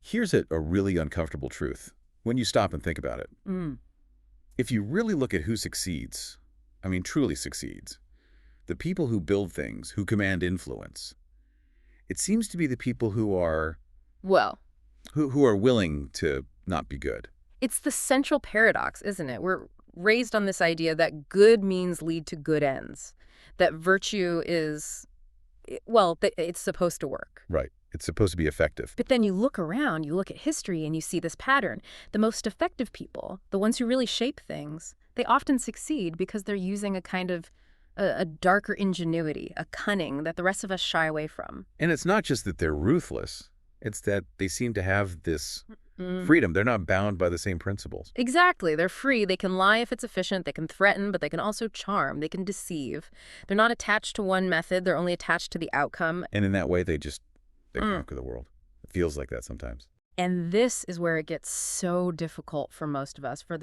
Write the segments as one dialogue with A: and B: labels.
A: Here's a really uncomfortable truth when you stop and think about it.
B: Mm.
A: If you really look at who succeeds, I mean truly succeeds, the people who build things, who command influence, it seems to be the people who are
B: Well,
A: who are willing to not be good.
B: it's the central paradox, isn't it? We're raised on this idea that good means lead to good ends, that virtue is, well, that it's supposed to work.
A: Right. It's supposed to be effective.
B: But then you look around, you look at history, and you see this pattern. The most effective people, the ones who really shape things, they often succeed because they're using a kind of a darker ingenuity, a cunning that the rest of us shy away from.
A: And it's not just that they're ruthless. It's that they seem to have this
B: Mm.
A: freedom. They're not bound by the same principles.
B: Exactly. They're free. They can lie if it's efficient. They can threaten, but they can also charm. They can deceive. They're not attached to one method. They're only attached to the outcome.
A: And in that way, they conquer the world. It feels like that sometimes.
B: And this is where it gets so difficult for most of us, for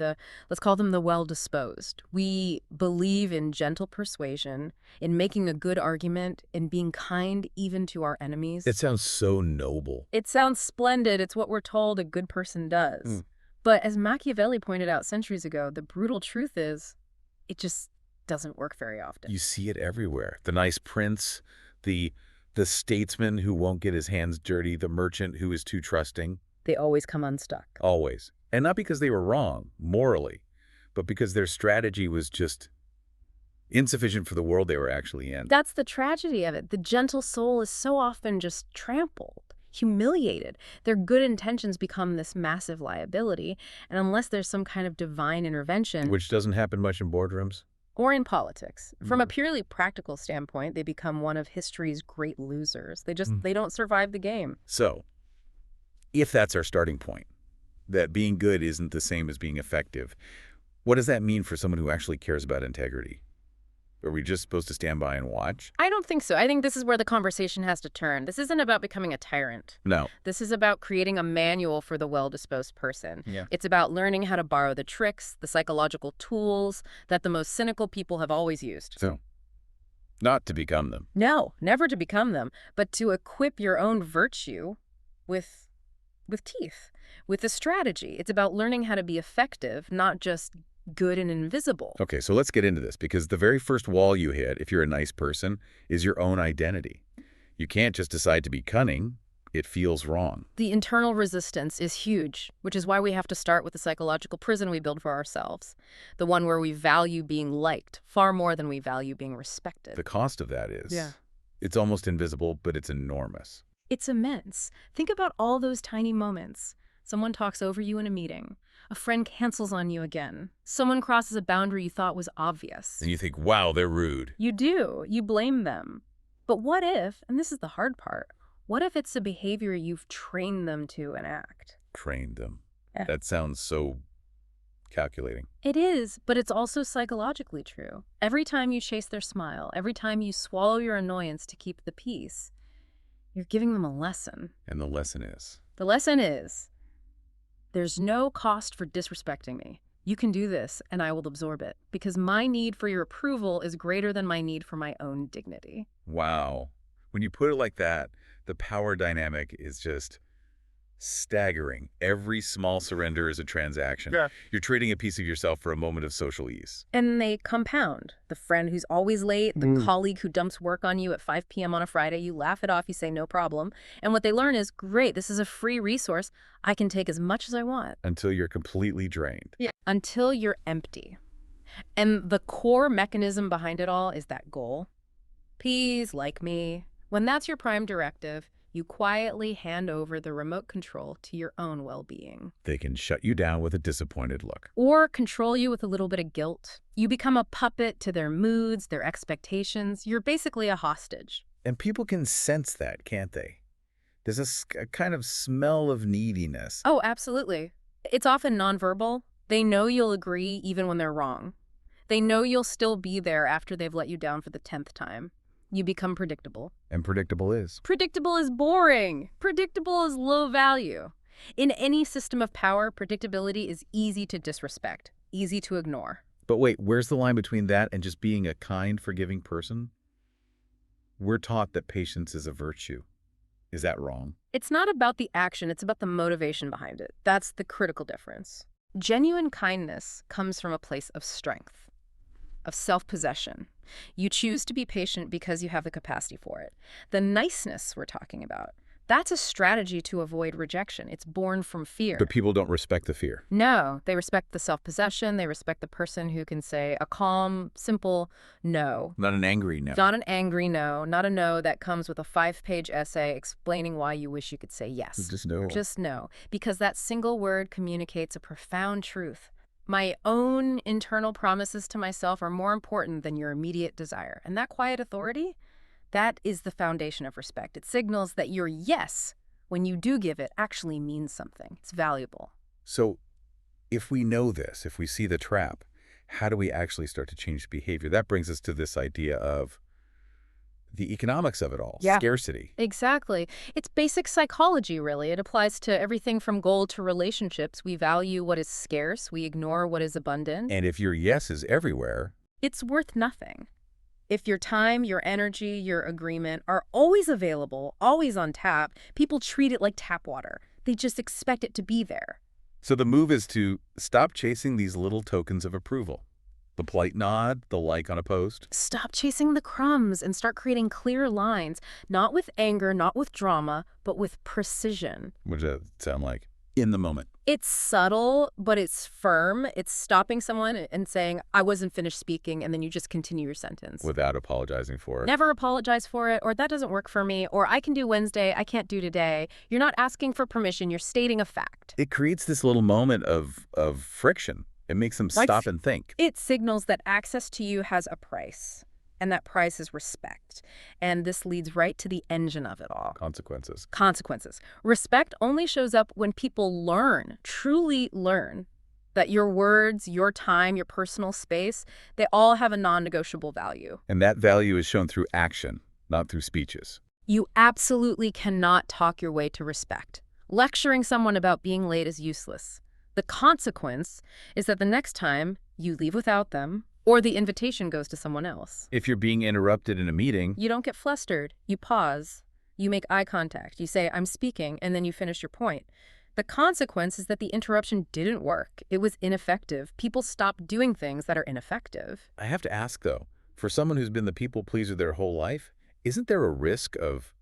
B: let's call them the well-disposed. We believe in gentle persuasion, in making a good argument, in being kind even to our enemies.
A: It sounds so noble.
B: It sounds splendid. It's what we're told a good person does.
A: Mm.
B: But as Machiavelli pointed out centuries ago, the brutal truth is it just doesn't work very often.
A: You see it everywhere. The nice prince, the statesman who won't get his hands dirty, the merchant who is too trusting.
B: They always come unstuck.
A: Always. And not because they were wrong, morally, but because their strategy was just insufficient for the world they were actually in.
B: That's the tragedy of it. The gentle soul is so often just trampled, humiliated. Their good intentions become this massive liability, and unless there's some kind of divine intervention,
A: Which doesn't happen much in boardrooms.
B: or in politics, from a purely practical standpoint, they become one of history's great losers. They don't survive the game.
A: So, if that's our starting point, that being good isn't the same as being effective, what does that mean for someone who actually cares about integrity? Are we just supposed to stand by and watch?
B: I don't think so. I think this is where the conversation has to turn. This isn't about becoming a tyrant.
A: No.
B: This is about creating a manual for the well-disposed person.
A: Yeah.
B: It's about learning how to borrow the tricks, the psychological tools that the most cynical people have always used.
A: So, not to become them.
B: No, never to become them, but to equip your own virtue with teeth, with a strategy. It's about learning how to be effective, not just good and invisible.
A: Okay, so let's get into this, because the very first wall you hit, if you're a nice person, is your own identity. You can't just decide to be cunning. It feels wrong.
B: The internal resistance is huge, which is why we have to start with the psychological prison we build for ourselves, the one where we value being liked far more than we value being respected.
A: The cost of that is,
B: Yeah.
A: it's almost invisible, but it's enormous.
B: It's immense. Think about all those tiny moments. Someone talks over you in a meeting. A friend cancels on you again. Someone crosses a boundary you thought was obvious.
A: And you think, wow, they're rude.
B: You do. You blame them. But what if, and this is the hard part, what if it's a behavior you've trained them to enact?
A: Trained them.
B: Yeah.
A: That sounds so calculating.
B: It is, but it's also psychologically true. Every time you chase their smile, every time you swallow your annoyance to keep the peace, you're giving them a lesson.
A: And the lesson is?
B: The lesson is, there's no cost for disrespecting me. You can do this, and I will absorb it, because my need for your approval is greater than my need for my own dignity.
A: Wow. When you put it like that, the power dynamic is just staggering. Every small surrender is a transaction.
C: Yeah.
A: You're trading a piece of yourself for a moment of social ease.
B: And they compound. The friend who's always late, the colleague who dumps work on you at 5 p.m. on a Friday, you laugh it off, you say no problem. And what they learn is, great, this is a free resource. I can take as much as I want.
A: Until you're completely drained.
B: Yeah. Until you're empty. And the core mechanism behind it all is that goal. Please like me. When that's your prime directive, you quietly hand over the remote control to your own well-being.
A: They can shut you down with a disappointed look.
B: Or control you with a little bit of guilt. You become a puppet to their moods, their expectations. You're basically a hostage.
A: And people can sense that, can't they? There's a kind of smell of neediness.
B: Oh, absolutely. It's often nonverbal. They know you'll agree even when they're wrong. They know you'll still be there after they've let you down for the 10th time. You become predictable.
A: And predictable is.
B: Predictable is boring. Predictable is low value. In any system of power, predictability is easy to disrespect, easy to ignore.
A: But wait, where's the line between that and just being a kind, forgiving person? We're taught that patience is a virtue. Is that wrong?
B: It's not about the action, it's about the motivation behind it. That's the critical difference. Genuine kindness comes from a place of strength, of self-possession. You choose to be patient because you have the capacity for it. The niceness we're talking about, that's a strategy to avoid rejection. It's born from fear.
A: But people don't respect the fear.
B: No, they respect the self-possession. They respect the person who can say a calm, simple no.
A: Not an angry no.
B: Not an angry no, not a no that comes with a 5-page essay explaining why you wish you could say yes.
A: Just no.
B: Just no, because that single word communicates a profound truth. My own internal promises to myself are more important than your immediate desire. And that quiet authority, that is the foundation of respect. It signals that your yes, when you do give it, actually means something. It's valuable.
A: So if we know this, if we see the trap, how do we actually start to change behavior? That brings us to this idea of the economics of it all,
B: Yeah.
A: scarcity.
B: Exactly. It's basic psychology, really. It applies to everything from gold to relationships. We value what is scarce. We ignore what is abundant.
A: And if your yes is everywhere,
B: It's worth nothing. If your time, your energy, your agreement are always available, always on tap, people treat it like tap water. They just expect it to be there.
A: so the move is to stop chasing these little tokens of approval. The polite nod, the like on a post.
B: Stop chasing the crumbs and start creating clear lines, not with anger, not with drama, but with precision.
A: What does that sound like? In the moment.
B: It's subtle, but it's firm. It's stopping someone and saying, I wasn't finished speaking, and then you just continue your sentence.
A: Without apologizing for it.
B: Never apologize for it, or that doesn't work for me, or I can do Wednesday, I can't do today. You're not asking for permission, you're stating a fact.
A: It creates this little moment of friction. It makes them
B: Like-
A: stop and think.
B: It signals that access to you has a price, and that price is respect. And this leads right to the engine of it all.
A: Consequences.
B: Consequences. Respect only shows up when people learn, truly learn, that your words, your time, your personal space, they all have a non-negotiable value.
A: And that value is shown through action, not through speeches.
B: You absolutely cannot talk your way to respect. Lecturing someone about being late is useless. The consequence is that the next time you leave without them, or the invitation goes to someone else.
A: If you're being interrupted in a meeting,
B: You don't get flustered. You pause. You make eye contact. You say, I'm speaking, and then you finish your point. The consequence is that the interruption didn't work. It was ineffective. People stop doing things that are ineffective.
A: I have to ask though, for someone who's been the people pleaser their whole life, isn't there a risk of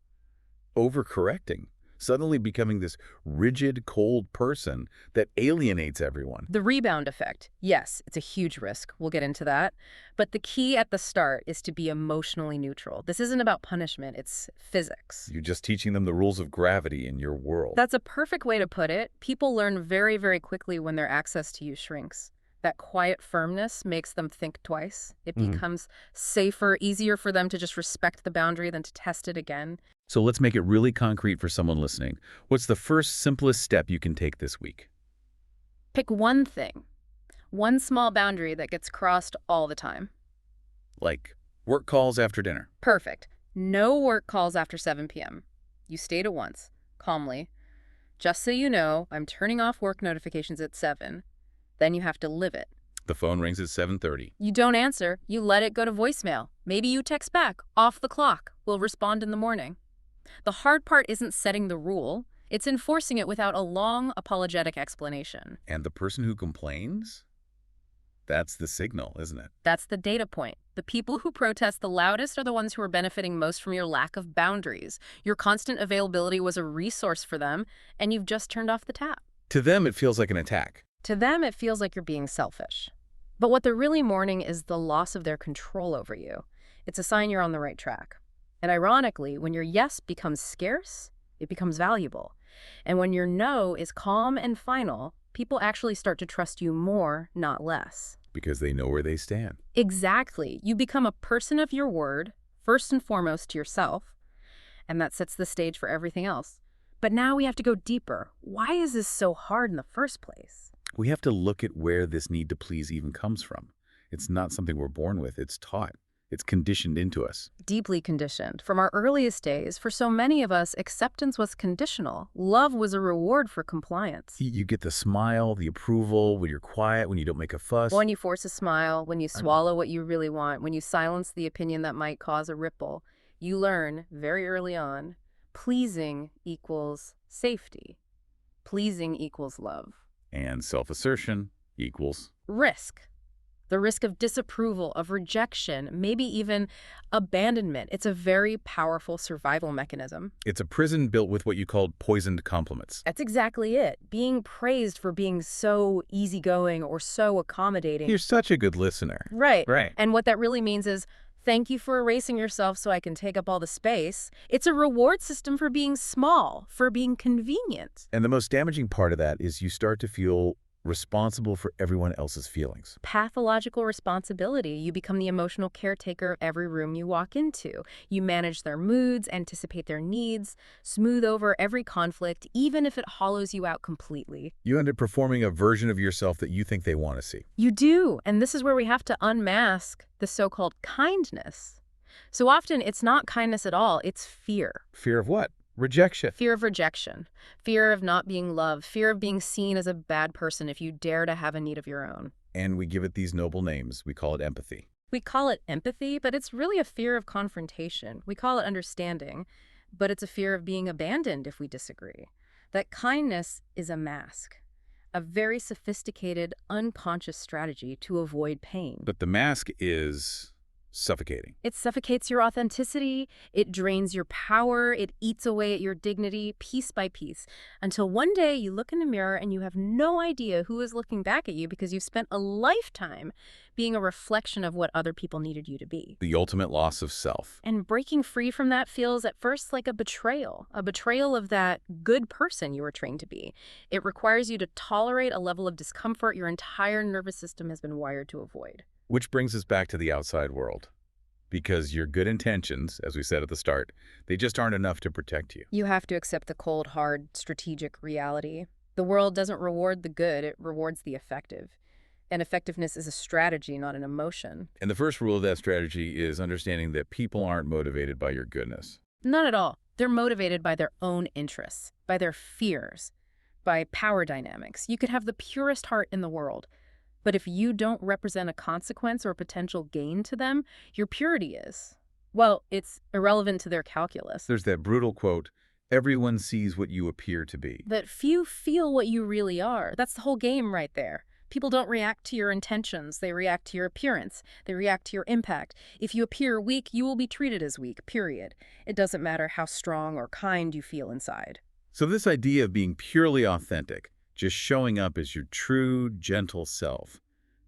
A: overcorrecting? Suddenly becoming this rigid, cold person that alienates everyone.
B: The rebound effect. Yes, it's a huge risk. We'll get into that. But the key at the start is to be emotionally neutral. This isn't about punishment. It's physics.
A: You're just teaching them the rules of gravity in your world.
B: That's a perfect way to put it. People learn very, very quickly when their access to you shrinks. That quiet firmness makes them think twice. It becomes safer, easier for them to just respect the boundary than to test it again.
A: So let's make it really concrete for someone listening. What's the first simplest step you can take this week?
B: Pick one thing, one small boundary that gets crossed all the time.
A: Like work calls after dinner.
B: Perfect. No work calls after 7 p.m. You state it once, calmly. Just so you know, I'm turning off work notifications at 7. Then you have to live it.
A: The phone rings at 7:30.
B: You don't answer. You let it go to voicemail. Maybe you text back, off the clock. We'll respond in the morning. The hard part isn't setting the rule. It's enforcing it without a long, apologetic explanation.
A: And the person who complains? That's the signal, isn't it?
B: That's the data point. The people who protest the loudest are the ones who are benefiting most from your lack of boundaries. Your constant availability was a resource for them, and you've just turned off the tap.
A: To them, it feels like an attack.
B: To them, it feels like you're being selfish. But what they're really mourning is the loss of their control over you. It's a sign you're on the right track. And ironically, when your yes becomes scarce, it becomes valuable. And when your no is calm and final, people actually start to trust you more, not less.
A: Because they know where they stand.
B: Exactly. You become a person of your word, first and foremost to yourself, and that sets the stage for everything else. But now we have to go deeper. Why is this so hard in the first place?
A: We have to look at where this need to please even comes from. It's not something we're born with. It's taught. It's conditioned into us.
B: Deeply conditioned. From our earliest days, for so many of us, acceptance was conditional. Love was a reward for compliance.
A: You get the smile, the approval, when you're quiet, when you don't make a fuss.
B: When you force a smile, when you swallow what you really want, when you silence the opinion that might cause a ripple, you learn very early on, Pleasing equals safety. Pleasing equals love.
A: And self-assertion equals.
B: Risk. The risk of disapproval, of rejection, maybe even abandonment. It's a very powerful survival mechanism.
A: It's a prison built with what you called poisoned compliments.
B: That's exactly it. Being praised for being so easygoing or so accommodating.
A: You're such a good listener.
B: Right.
A: Right.
B: And what that really means is, thank you for erasing yourself so I can take up all the space. It's a reward system for being small, for being convenient.
A: And the most damaging part of that is you start to feel responsible for everyone else's feelings.
B: Pathological responsibility. You become the emotional caretaker of every room you walk into. You manage their moods, anticipate their needs, smooth over every conflict, even if it hollows you out completely.
A: You end up performing a version of yourself that you think they want to see.
B: You do. And this is where we have to unmask the so-called kindness. So often it's not kindness at all. It's fear.
A: Fear of what? Rejection.
B: Fear of rejection, fear of not being loved, fear of being seen as a bad person if you dare to have a need of your own.
A: And we give it these noble names. We call it empathy.
B: We call it empathy, but it's really a fear of confrontation. We call it understanding, but it's a fear of being abandoned if we disagree. That kindness is a mask, a very sophisticated, unconscious strategy to avoid pain.
A: But the mask is suffocating.
B: It suffocates your authenticity, it drains your power, it eats away at your dignity piece by piece, until one day you look in the mirror and you have no idea who is looking back at you because you've spent a lifetime being a reflection of what other people needed you to be.
A: The ultimate loss of self.
B: And breaking free from that feels at first like a betrayal of that good person you were trained to be. It requires you to tolerate a level of discomfort your entire nervous system has been wired to avoid.
A: Which brings us back to the outside world. Because your good intentions, as we said at the start, they just aren't enough to protect you.
B: You have to accept the cold, hard, strategic reality. The world doesn't reward the good, it rewards the effective. And effectiveness is a strategy, not an emotion.
A: And the first rule of that strategy is understanding that people aren't motivated by your goodness.
B: Not at all. They're motivated by their own interests, by their fears, by power dynamics. You could have the purest heart in the world, but if you don't represent a consequence or potential gain to them, your purity is. Well, it's irrelevant to their calculus.
A: There's that brutal quote, everyone sees what you appear to be.
B: But few feel what you really are. That's the whole game right there. People don't react to your intentions. They react to your appearance. They react to your impact. If you appear weak, you will be treated as weak, period. It doesn't matter how strong or kind you feel inside.
A: So this idea of being purely authentic, just showing up as your true, gentle self,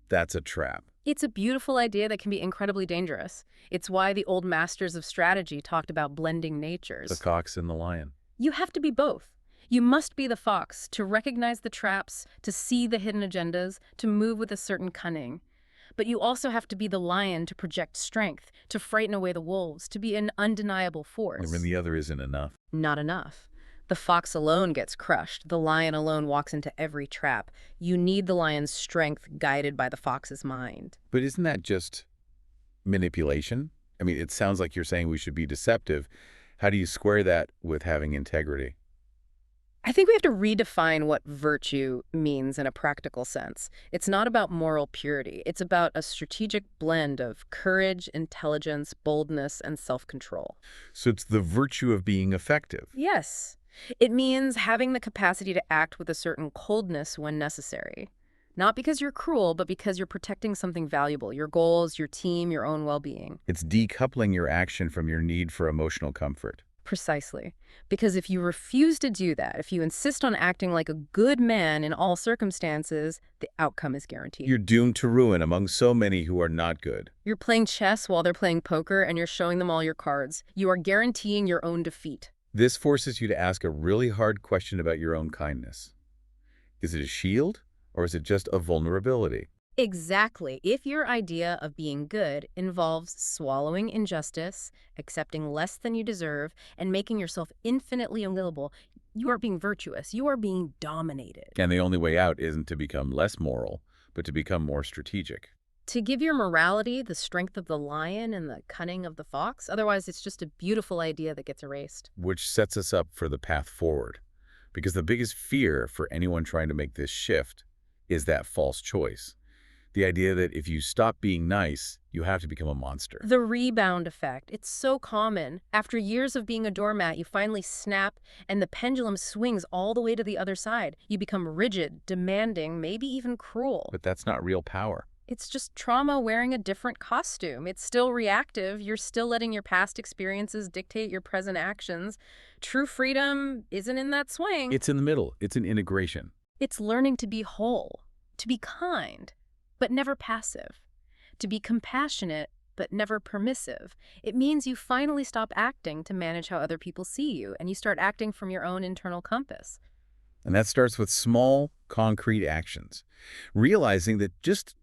A: that's a trap.
B: It's a beautiful idea that can be incredibly dangerous. It's why the old masters of strategy talked about blending natures.
A: The fox and the lion.
B: You have to be both. You must be the fox to recognize the traps, to see the hidden agendas, to move with a certain cunning. But you also have to be the lion to project strength, to frighten away the wolves, to be an undeniable force.
A: And when the other isn't enough.
B: Not enough. The fox alone gets crushed. The lion alone walks into every trap. You need the lion's strength guided by the fox's mind.
A: But isn't that just manipulation? I mean, it sounds like you're saying we should be deceptive. How do you square that with having integrity?
B: I think we have to redefine what virtue means in a practical sense. It's not about moral purity. It's about a strategic blend of courage, intelligence, boldness, and self-control.
A: So it's the virtue of being effective.
B: Yes. It means having the capacity to act with a certain coldness when necessary. Not because you're cruel, but because you're protecting something valuable, your goals, your team, your own well-being.
A: It's decoupling your action from your need for emotional comfort.
B: Precisely. Because if you refuse to do that, if you insist on acting like a good man in all circumstances, the outcome is guaranteed.
A: You're doomed to ruin among so many who are not good.
B: You're playing chess while they're playing poker, and you're showing them all your cards. You are guaranteeing your own defeat.
A: This forces you to ask a really hard question about your own kindness. Is it a shield, or is it just a vulnerability?
B: Exactly. If your idea of being good involves swallowing injustice, accepting less than you deserve, and making yourself infinitely unlivable, you are being virtuous. You are being dominated.
A: And the only way out isn't to become less moral, but to become more strategic.
B: To give your morality the strength of the lion and the cunning of the fox, otherwise it's just a beautiful idea that gets erased.
A: Which sets us up for the path forward. Because the biggest fear for anyone trying to make this shift is that false choice. The idea that if you stop being nice, You have to become a monster.
B: The rebound effect. It's so common. After years of being a doormat, you finally snap and the pendulum swings all the way to the other side. You become rigid, demanding, maybe even cruel.
A: But that's not real power.
B: It's just trauma wearing a different costume. It's still reactive. You're still letting your past experiences dictate your present actions. True freedom isn't in that swing.
A: It's in the middle. It's an integration.
B: It's learning to be whole, to be kind, but never passive, to be compassionate, but never permissive. It means you finally stop acting to manage how other people see you, and you start acting from your own internal compass.
A: And that starts with small, concrete actions. Realizing that just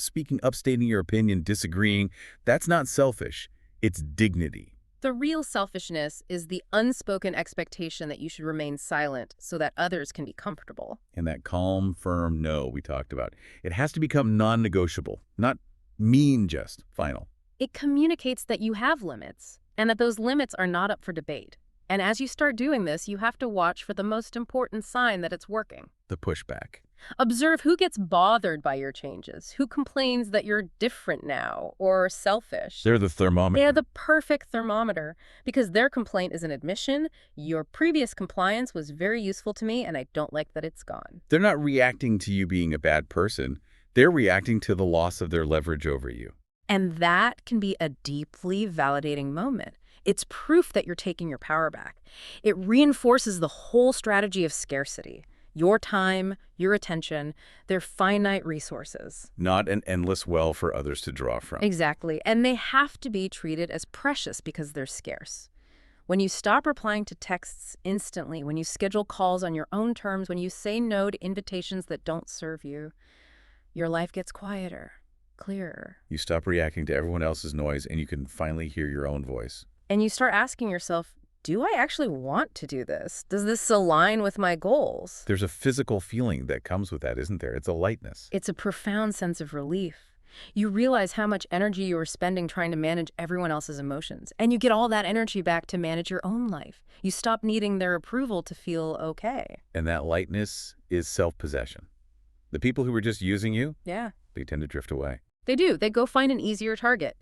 A: speaking up, stating your opinion, disagreeing, that's not selfish. It's dignity.
B: The real selfishness is the unspoken expectation that you should remain silent so that others can be comfortable.
A: And that calm, firm no we talked about. It has to become non-negotiable, not mean just, final.
B: It communicates that you have limits and that those limits are not up for debate. And as you start doing this, you have to watch for the most important sign that it's working.
A: The pushback.
B: Observe who gets bothered by your changes, who complains that you're different now or selfish.
A: They're the thermometer.
B: They're the perfect thermometer because their complaint is an admission. Your previous compliance was very useful to me and I don't like that it's gone.
A: They're not reacting to you being a bad person. They're reacting to the loss of their leverage over you.
B: And that can be a deeply validating moment. It's proof that you're taking your power back. It reinforces the whole strategy of scarcity. Your time, your attention, they're finite resources.
A: Not an endless well for others to draw from.
B: Exactly. And they have to be treated as precious because they're scarce. When you stop replying to texts instantly, when you schedule calls on your own terms, when you say no to invitations that don't serve you, your life gets quieter, clearer.
A: You stop reacting to everyone else's noise and you can finally hear your own voice.
B: And you start asking yourself, do I actually want to do this? Does this align with my goals?
A: There's a physical feeling that comes with that, isn't there? It's a lightness.
B: It's a profound sense of relief. You realize how much energy you were spending trying to manage everyone else's emotions, and you get all that energy back to manage your own life. You stop needing their approval to feel okay.
A: And that lightness is self-possession. The people who were just using you,
B: Yeah.
A: they tend to drift away.
B: They do. They go find an easier target.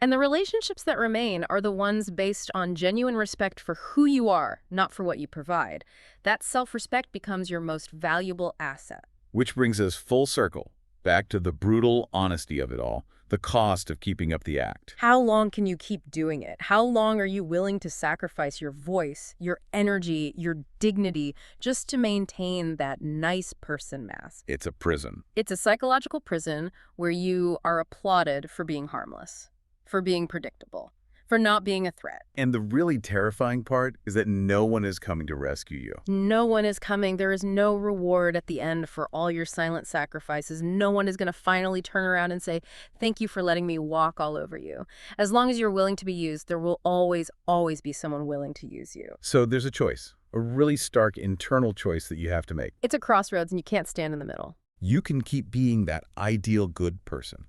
B: And the relationships that remain are the ones based on genuine respect for who you are, not for what you provide. That self-respect becomes your most valuable asset.
A: Which brings us full circle, back to the brutal honesty of it all, the cost of keeping up the act.
B: How long can you keep doing it? How long are you willing to sacrifice your voice, your energy, your dignity, just to maintain that nice person mask?
A: It's a prison.
B: It's a psychological prison where you are applauded for being harmless, for being predictable, for not being a threat.
A: And the really terrifying part is that no one is coming to rescue you.
B: No one is coming. There is no reward at the end for all your silent sacrifices. No one is going to finally turn around and say, thank you for letting me walk all over you. As long as you're willing to be used, there will always, always be someone willing to use you.
A: So there's a choice, a really stark internal choice that you have to make.
B: It's a crossroads and you can't stand in the middle.
A: You can keep being that ideal good person.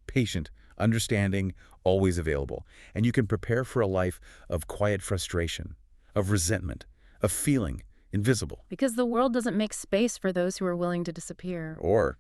A: Patient, understanding, always available. And you can prepare for a life of quiet frustration, of resentment, of feeling invisible.
B: Because the world doesn't make space for those who are willing to disappear.
A: Or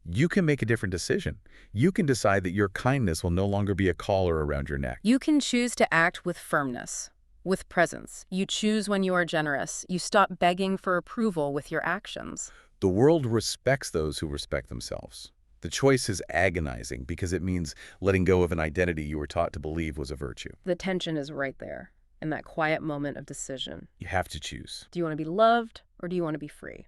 A: you can make a different decision. You can decide that your kindness will no longer be a collar around your neck.
B: You can choose to act with firmness, with presence. You choose when you are generous. You stop begging for approval with your actions.
A: The world respects those who respect themselves. The choice is agonizing because it means letting go of an identity you were taught to believe was a virtue.
B: The tension is right there, in that quiet moment of decision.
A: You have to choose.
B: Do you want to be loved or do you want to be free?